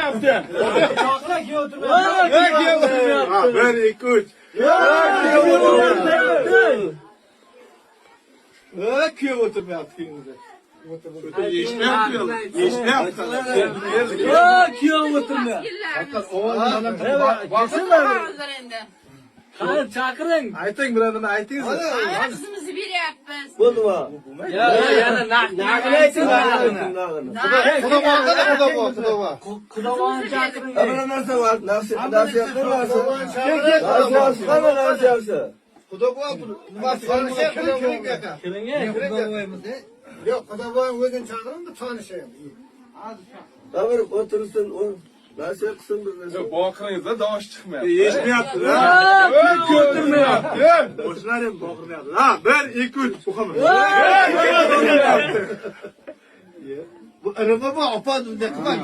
oturmayapti. Chaqira keyin o'tirmayapti. Ha, 1 2 3. Kuyov o'tirmayapti keyingiz. Yeshmayapti. Kuyov o'tirmayapti. Qani chaqiring. Ayting birodar, aytingiz. Qizimizni beryapmiz. Bo'ldimi? Yana naqd ayting. Xudovon chaqiring. Abra narsa var. Nasihat qilmasin. Nasihat. Xudoboy nimasi kiring aka. Kiring. Yo'q, Xudoboy o'zini chaqirindi, tanishaymi. Abra o'tirsin, o nasihat qilsin bir narsa. Boqiringizda dosh chiqmayapti. Yeshmayapti. O'tirmayapti. Boshlar ham boqirmayapti. Ha, 1 2 3 o'qaman. Bu araba bu opa bunday qilmang.